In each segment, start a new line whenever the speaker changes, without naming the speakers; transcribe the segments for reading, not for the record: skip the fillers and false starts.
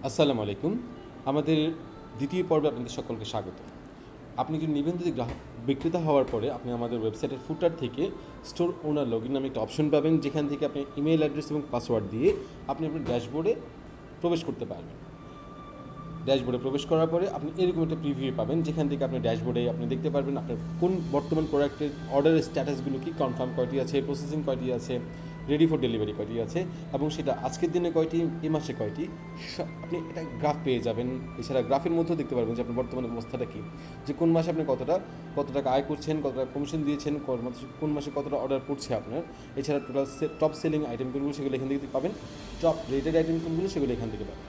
আসসালামু আলাইকুম। আমাদের দ্বিতীয় পর্বে আপনাদের সকলকে স্বাগত। আপনি একজন নিবন্ধিত গ্রাহক বিক্রেতা হওয়ার পরে আপনি আমাদের ওয়েবসাইটের ফুটার থেকে স্টোর ওনার লগইন নামে একটা অপশন পাবেন, যেখান থেকে আপনি ইমেইল অ্যাড্রেস এবং পাসওয়ার্ড দিয়ে আপনি আপনার ড্যাশবোর্ডে প্রবেশ করতে পারবেন। ড্যাশবোর্ডে প্রবেশ করার পরে আপনি এরকম একটা প্রিভিউ পাবেন, যেখান থেকে আপনি ড্যাশবোর্ডে আপনি দেখতে পারবেন আপনার কোন বর্তমান প্রোডাক্টের অর্ডারের স্ট্যাটাসগুলো কি, কনফার্ম কয়টি আছে, প্রসেসিং কয়টি আছে, রেডি ফর ডেলিভারি কয়টি আছে, এবং সেটা আজকের দিনে কয়টি, এই মাসে কয়টি, আপনি এটা গ্রাফ পেয়ে যাবেন। এছাড়া গ্রাফের মধ্যেও দেখতে পারবেন যে আপনার বর্তমান অবস্থাটা কী, যে কোন মাসে আপনি কত টাকা আয় করছেন, কত টাকা কমিশন দিয়েছেন, কোন মাসে কতটা অর্ডার পড়ছে আপনার। এছাড়া টোটাল টপ সেলিং আইটেম কোনগুলো সেগুলো এখান থেকে পাবেন, টপ রেটেড আইটেম কোনগুলো সেগুলো এখান থেকে পাবেন।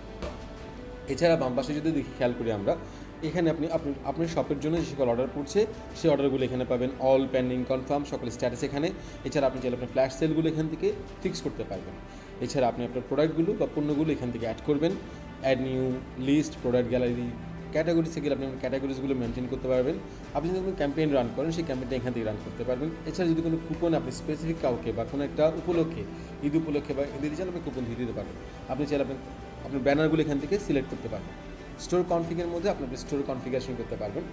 এছাড়া বাম পাশে যদি দেখি, খেয়াল করি আমরা, এখানে আপনার শপের জন্য যে সকল অর্ডার পড়ছে সেই অর্ডারগুলো এখানে পাবেন, অল পেন্ডিং, কনফার্ম, সকল স্ট্যাটাস এখানে। এছাড়া আপনি চাইলে আপনার ফ্ল্যাশ সেলগুলো এখান থেকে ফিক্স করতে পারবেন। এছাড়া আপনি আপনার প্রোডাক্টগুলো বা পণ্যগুলো এখান থেকে অ্যাড করবেন, add new list, product gallery, ক্যাটাগরিসে গেলে আপনি আপনার ক্যাটাগরিজগুলো মেনটেন করতে পারবেন। আপনি যদি কোনো ক্যাম্পেইন রান করেন, সেই ক্যাম্পেইনটা এখান থেকে রান করতে পারবেন। এছাড়া যদি কোনো কুপন আপনি স্পেসিফিক কাউকে বা কোনো একটা উপলক্ষে, ঈদ উপলক্ষে বা দিতে চান, আপনি কুপন দিয়ে দিতে পারবেন। আপনি চাইলে আপনার ব্যানারগুলো এখান থেকে সিলেক্ট করতে পারবেন। স্টোর কনফিগের মধ্যে আপনি স্টোর কনফিগারেশন করতে পারবেন।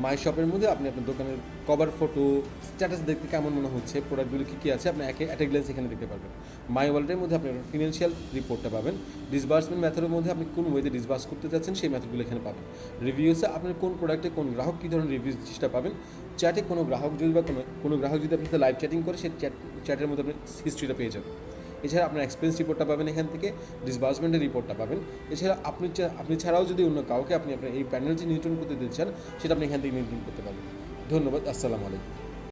মাই শপের মধ্যে আপনি আপনার দোকানের কভার ফটো, স্ট্যাটাস দেখতে কেমন মনে হচ্ছে, প্রোডাক্টগুলো কী কী আছে, আপনি অ্যাট এ গ্ল্যান্স এখানে দেখতে পারবেন। মাই ওয়ালেটের মধ্যে আপনি ফিনান্সিয়াল রিপোর্টটা পাবেন। ডিসবার্সমেন্ট মেথডের মধ্যে আপনি কোন ওয়েতে ডিসবার্স করতে চাচ্ছেন সেই মেথডগুলো এখানে পাবেন। রিভিউসে আপনার কোন প্রোডাক্টে কোন গ্রাহক কী ধরনের রিভিউস সেটা পাবেন। চ্যাটে কোনো গ্রাহক যদি কোনো গ্রাহক যদি আপনার সাথে লাইভ চ্যাটিং করে, সেই চ্যাটের মধ্যে আপনি হিস্ট্রিটা পেয়ে যাবেন। এছাড়া আপনার এক্সপেন্স রিপোর্টটা পাবেন এখান থেকে, ডিসবার্সমেন্টের রিপোর্টটা পাবেন। এছাড়া আপনি ছাড়াও যদি অন্য কাউকে আপনি আপনার এই প্যানেল যে নিয়ন্ত্রণ করতে দিতে চান, সেটা আপনি এখান থেকে নিয়ন্ত্রণ করতে পারবেন। ধন্যবাদ। আসসালামু আলাইকুম।